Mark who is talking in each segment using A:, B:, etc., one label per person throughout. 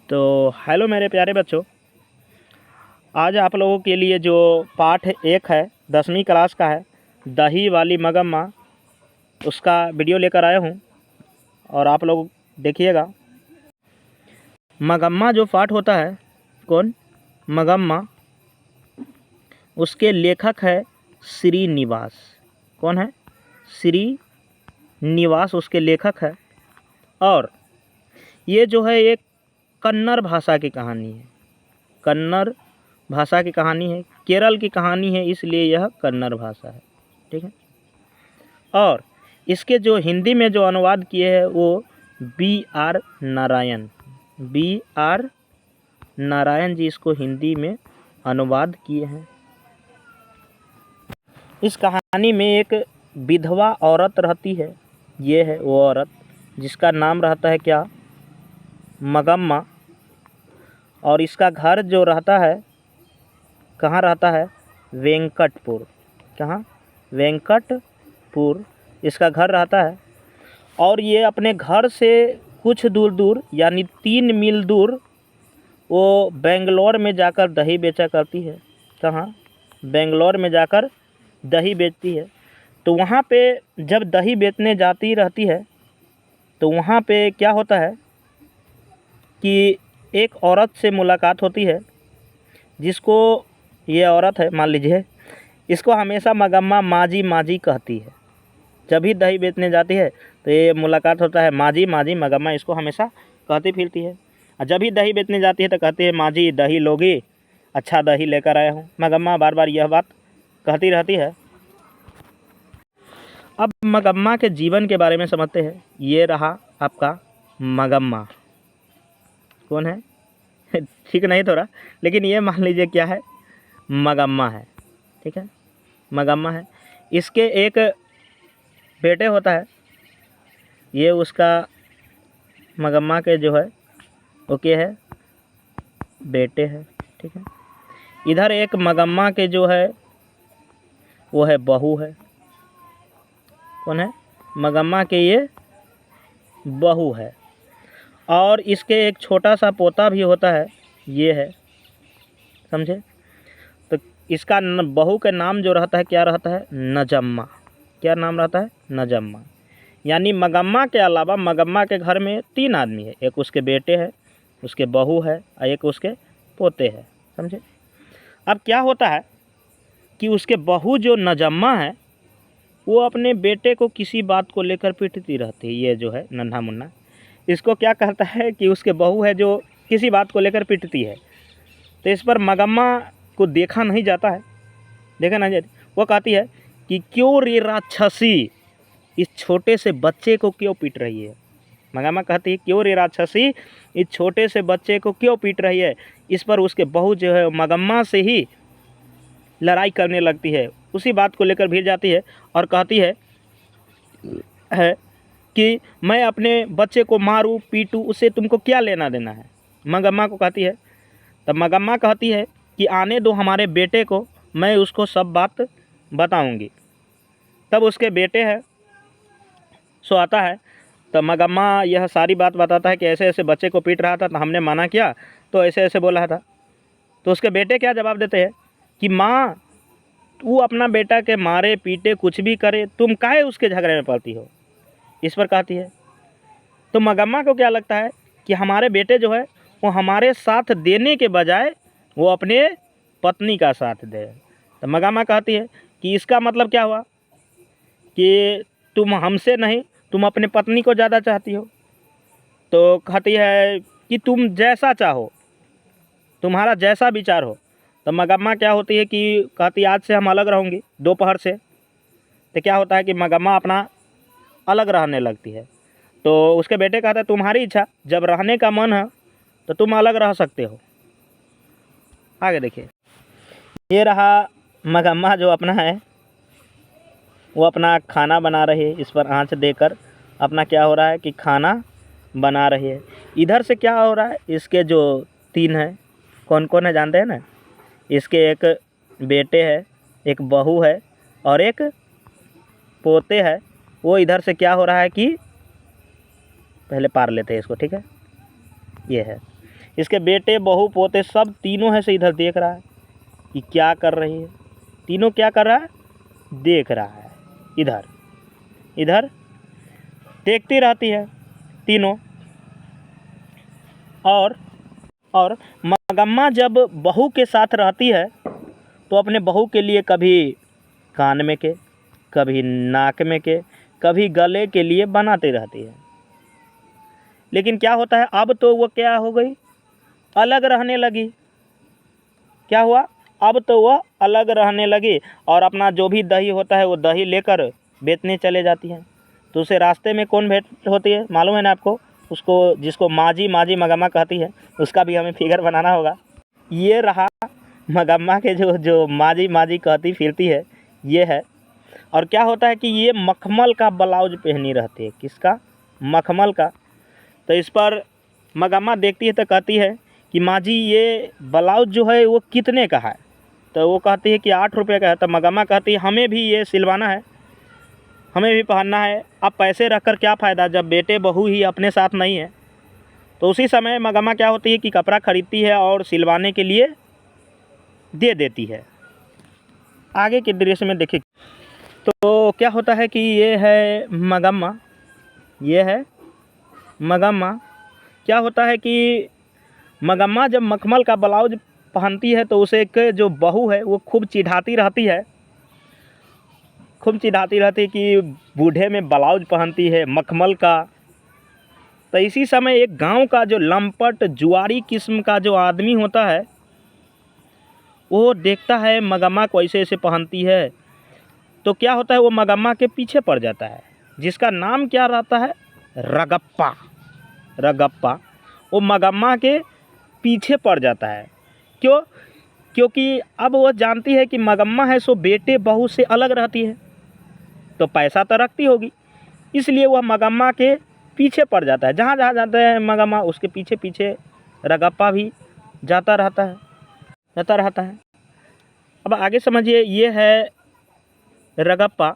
A: तो हेलो मेरे प्यारे बच्चों, आज आप लोगों के लिए जो पाठ एक है 10वीं क्लास का है, दही वाली मगम्मा, उसका वीडियो लेकर आया हूँ और आप लोग देखिएगा। मगम्मा जो पाठ होता है, कौन मगम्मा, उसके लेखक है श्रीनिवास। कौन है? श्रीनिवास उसके लेखक है। और ये जो है एक कन्नड़ भाषा की कहानी है। कन्नड़ भाषा की कहानी है, केरल की कहानी है, इसलिए यह कन्नड़ भाषा है। ठीक है। और इसके जो हिंदी में जो अनुवाद किए हैं वो B.R. नारायण जी इसको हिंदी में अनुवाद किए हैं। इस कहानी में एक विधवा औरत रहती है। ये है वो औरत जिसका नाम रहता है क्या? मगम्मा। और इसका घर जो रहता है, कहाँ रहता है? वेंकटपुर। कहाँ? वेंकटपुर इसका घर रहता है। और ये अपने घर से कुछ दूर यानी 3 मील दूर वो बेंगलोर में जाकर दही बेचा करती है। कहाँ? बेंगलोर में जाकर दही बेचती है। तो वहाँ पे जब दही बेचने जाती रहती है तो वहाँ पे क्या होता है कि एक औरत से मुलाकात होती है, जिसको ये औरत है, मान लीजिए, इसको हमेशा मगम्मा माजी माजी कहती है। जब भी दही बेचने जाती है तो ये मुलाकात होता है, माजी माजी मगम्मा इसको हमेशा कहती फिरती है। और जब भी दही बेचने जाती है तो कहती है, माजी दही लोगी? अच्छा दही लेकर आया हूँ। मगम्मा बार बार यह बात कहती रहती है। अब मगम्मा के जीवन के बारे में समझते हैं। ये रहा आपका मगम्मा। कौन है? ठीक नहीं थोड़ा, लेकिन ये मान लीजिए क्या है, मगम्मा है। ठीक है, मगम्मा है। इसके एक बेटे होता है। ये उसका मगम्मा के जो है वो क्या है? बेटे है। ठीक है। इधर एक मगम्मा के जो है वो है बहू है। कौन है? मगम्मा के ये बहू है। और इसके एक छोटा सा पोता भी होता है, ये है, समझे? तो इसका बहू के नाम जो रहता है क्या रहता है? नजम्मा। क्या नाम रहता है? नजम्मा। यानी मगम्मा के अलावा मगम्मा के घर में 3 आदमी है। एक उसके बेटे है, उसके बहू है और एक उसके पोते हैं, समझे? अब क्या होता है कि उसके बहू जो नजम्मा है वो अपने बेटे को किसी बात को लेकर पीटती रहती है। ये जो है नन्हा मुन्ना, इसको क्या कहता है कि उसके बहू है जो किसी बात को लेकर पीटती है। तो इस पर मगम्मा को देखा नहीं जाता है, देखा नहीं जाती। वो कहती है कि क्यों रे राक्षसी इस छोटे से बच्चे को क्यों पीट रही है? मगम्मा कहती है, क्यों रे राक्षसी इस छोटे से बच्चे को क्यों पीट रही है? इस पर उसके बहू जो है मगम्मा से ही लड़ाई करने लगती है, उसी बात को लेकर भिड़ जाती है और कहती है कि मैं अपने बच्चे को मारूं पीटूं, उससे तुमको क्या लेना देना है? मगम्मा को कहती है। तब मगम्मा कहती है कि आने दो हमारे बेटे को, मैं उसको सब बात बताऊंगी। तब उसके बेटे है सो आता है। तो मगम्मा यह सारी बात बताता है कि ऐसे ऐसे बच्चे को पीट रहा था, तो हमने मना किया तो ऐसे ऐसे बोला था। तो उसके बेटे क्या जवाब देते हैं कि माँ, तू अपना बेटा के मारे पीटे कुछ भी करे, तुम काहे उसके झगड़े में पड़ती हो? इस पर कहती है। तो मगम्मा को क्या लगता है कि हमारे बेटे जो है वो हमारे साथ देने के बजाय वो अपने पत्नी का साथ दे। तो मगम्मा कहती है कि इसका मतलब क्या हुआ कि तुम हमसे नहीं, तुम अपने पत्नी को ज़्यादा चाहती हो। तो कहती है कि तुम जैसा चाहो, तुम्हारा जैसा विचार हो। तो मगम्मा क्या होती है कि कहती आज से हम अलग रहूँगी दोपहर से। तो क्या होता है कि मगम्मा अपना अलग रहने लगती है। तो उसके बेटे कहता है तुम्हारी इच्छा, जब रहने का मन है तो तुम अलग रह सकते हो। आगे देखिए, ये रहा मगम्मा जो अपना है वो अपना खाना बना रही है। इस पर आंच देकर अपना क्या हो रहा है कि खाना बना रही है। इधर से क्या हो रहा है, इसके जो 3 हैं, कौन कौन है जानते हैं ना? इसके एक बेटे है, एक बहू है और एक पोते है। वो इधर से क्या हो रहा है कि पहले पार लेते हैं इसको, ठीक है? ये है, इसके बेटे बहू पोते सब तीनों है से इधर देख रहा है कि क्या कर रही है। तीनों क्या कर रहा है, देख रहा है, इधर इधर देखती रहती है तीनों। और मगम्मा जब बहू के साथ रहती है तो अपने बहू के लिए कभी कान में के, कभी नाक में के, कभी गले के लिए बनाती रहती है। लेकिन क्या होता है, अब तो वो क्या हो गई, अलग रहने लगी। क्या हुआ, अब तो वह अलग रहने लगी और अपना जो भी दही होता है वो दही लेकर बेचने चले जाती हैं। तो उसे रास्ते में कौन भेंट होती है मालूम है ना आपको, उसको जिसको माजी माजी मगम्मा कहती है, उसका भी हमें फिगर बनाना होगा। ये रहा मगम्मा के जो माजी माजी कहती फिरती है, ये है। और क्या होता है कि ये मखमल का ब्लाउज पहनी रहती है। किसका, मखमल का। तो इस पर मगम्मा देखती है तो कहती है कि माँ जी ये ब्लाउज जो है वो कितने का है। तो वो कहती है कि 8 रुपये का है। तो मगम्मा कहती है हमें भी ये सिलवाना है, हमें भी पहनना है। अब पैसे रख कर क्या फ़ायदा जब बेटे बहू ही अपने साथ नहीं है। तो उसी समय मगम्मा क्या होती है कि कपड़ा खरीदती है और सिलवाने के लिए दे देती है। आगे के दृश्य में देखिए तो क्या होता है कि ये है मगम्मा, ये है मगम्मा। क्या होता है कि मगम्मा जब मखमल का ब्लाउज पहनती है तो उसे के जो बहू है वो खूब चिढ़ाती रहती है, खूब चिढ़ाती रहती है कि बूढ़े में ब्लाउज पहनती है मखमल का। तो इसी समय एक गांव का जो लंपट जुआरी किस्म का जो आदमी होता है वो देखता है मगम्मा को ऐसे ऐसे पहनती है। तो क्या होता है, वो मगम्मा के पीछे पड़ जाता है, जिसका नाम क्या रहता है, रगप्पा। रगप्पा वो मगम्मा के पीछे पड़ जाता है। क्यों, क्योंकि अब वो जानती है कि मगम्मा है सो बेटे बहू से अलग रहती है तो पैसा तो रखती होगी, इसलिए वह मगम्मा के पीछे पड़ जाता है। जहाँ जहाँ जाते हैं मगम्मा उसके पीछे पीछे रगप्पा भी जाता रहता है। अब आगे समझिए, ये है रगप्पा।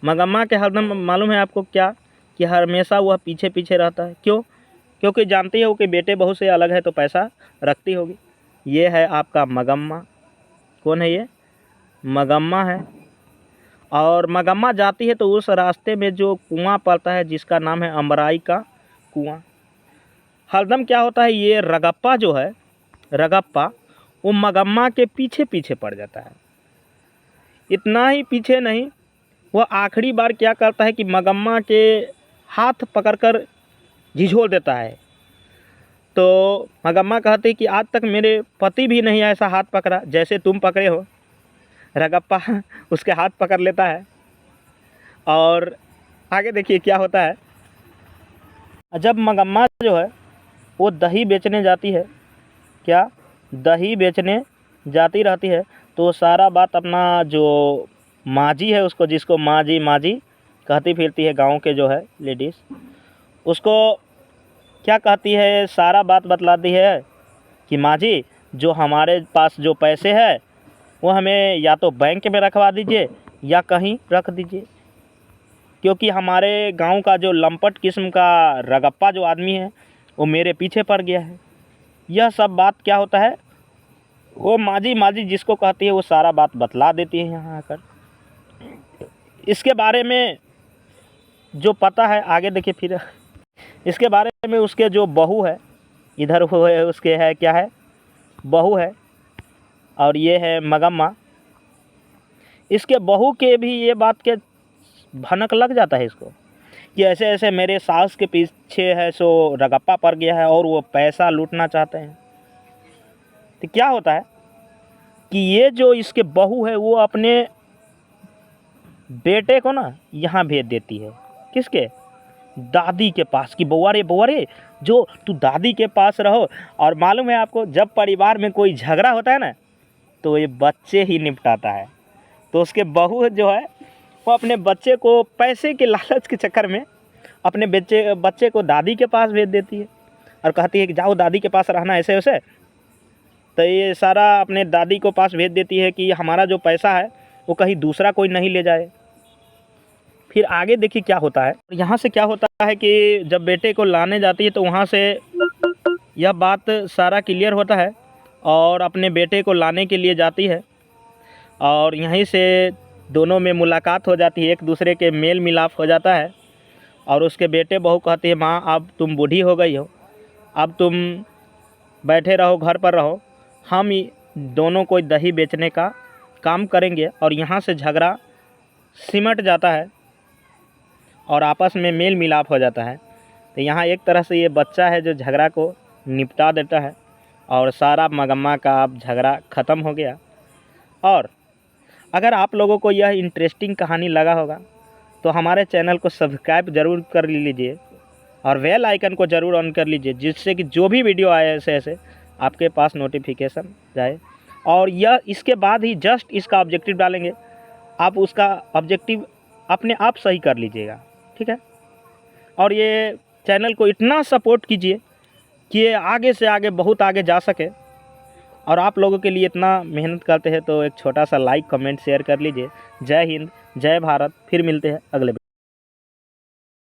A: मगम्मा के हरदम मालूम है आपको क्या, कि हमेशा वह पीछे पीछे रहता है। क्यों, क्योंकि जानती हो कि बेटे बहू से अलग है तो पैसा रखती होगी। ये है आपका मगम्मा। कौन है ये, मगम्मा है। और मगम्मा जाती है तो उस रास्ते में जो कुआं पड़ता है जिसका नाम है अमराई का कुआं। हरदम क्या होता है, ये रगप्पा जो है, रगप्पा वो मगम्मा के पीछे पीछे पड़ जाता है। इतना ही पीछे नहीं, वह आखिरी बार क्या करता है कि मगम्मा के हाथ पकड़कर झिझोड़ देता है। तो मगम्मा कहती है कि आज तक मेरे पति भी नहीं ऐसा हाथ पकड़ा जैसे तुम पकड़े हो। रगप्पा उसके हाथ पकड़ लेता है। और आगे देखिए क्या होता है, जब मगम्मा जो है वो दही बेचने जाती है, क्या दही बेचने जाती रहती है, तो सारा बात अपना जो माजी है उसको, जिसको माजी माजी कहती फिरती है गांव के जो है लेडीज़, उसको क्या कहती है, सारा बात बतलाती है कि माँ जी जो हमारे पास जो पैसे है वो हमें या तो बैंक में रखवा दीजिए या कहीं रख दीजिए, क्योंकि हमारे गांव का जो लंपट किस्म का रगप्पा जो आदमी है वो मेरे पीछे पड़ गया है। यह सब बात क्या होता है, वो माजी माजी जिसको कहती है वो सारा बात बतला देती है यहाँ आकर। इसके बारे में जो पता है आगे देखिए फिर इसके बारे में उसके जो बहू है, इधर वो है उसके है क्या है, बहू है, और ये है मगम्मा। इसके बहू के भी ये बात के भनक लग जाता है इसको कि ऐसे ऐसे मेरे सास के पीछे है सो रगप्पा पड़ गया है और वो पैसा लूटना चाहते हैं। तो क्या होता है कि ये जो इसके बहू है वो अपने बेटे को ना यहाँ भेज देती है, किसके, दादी के पास, कि बउआ रे जो तू दादी के पास रहो। और मालूम है आपको, जब परिवार में कोई झगड़ा होता है ना तो ये बच्चे ही निपटाता है। तो उसके बहू जो है वो अपने बच्चे को पैसे के लालच के चक्कर में अपने बच्चे को दादी के पास भेज देती है और कहती है कि जाओ दादी के पास रहना ऐसे वैसे। तो ये सारा अपने दादी को पास भेज देती है कि हमारा जो पैसा है वो कहीं दूसरा कोई नहीं ले जाए। फिर आगे देखिए क्या होता है, यहाँ से क्या होता है कि जब बेटे को लाने जाती है तो वहाँ से यह बात सारा क्लियर होता है और अपने बेटे को लाने के लिए जाती है और यहीं से दोनों में मुलाकात हो जाती है, एक दूसरे के मेल मिलाप हो जाता है। और उसके बेटे बहू कहती है, माँ अब तुम बूढ़ी हो गई हो, अब तुम बैठे रहो, घर पर रहो, हम दोनों कोई दही बेचने का काम करेंगे। और यहाँ से झगड़ा सिमट जाता है और आपस में मेल मिलाप हो जाता है। तो यहाँ एक तरह से ये बच्चा है जो झगड़ा को निपटा देता है और सारा मगम्मा का अब झगड़ा ख़त्म हो गया। और अगर आप लोगों को यह इंटरेस्टिंग कहानी लगा होगा तो हमारे चैनल को सब्सक्राइब ज़रूर कर लीजिए और बेल आइकन को ज़रूर ऑन कर लीजिए, जिससे कि जो भी वीडियो आए ऐसे ऐसे आपके पास नोटिफिकेशन जाए। और यह इसके बाद ही जस्ट इसका ऑब्जेक्टिव डालेंगे, आप उसका ऑब्जेक्टिव अपने आप सही कर लीजिएगा, ठीक है। और ये चैनल को इतना सपोर्ट कीजिए कि ये आगे से आगे बहुत आगे जा सके। और आप लोगों के लिए इतना मेहनत करते हैं तो एक छोटा सा लाइक कमेंट शेयर कर लीजिए। जय हिंद, जय भारत। फिर मिलते हैं अगले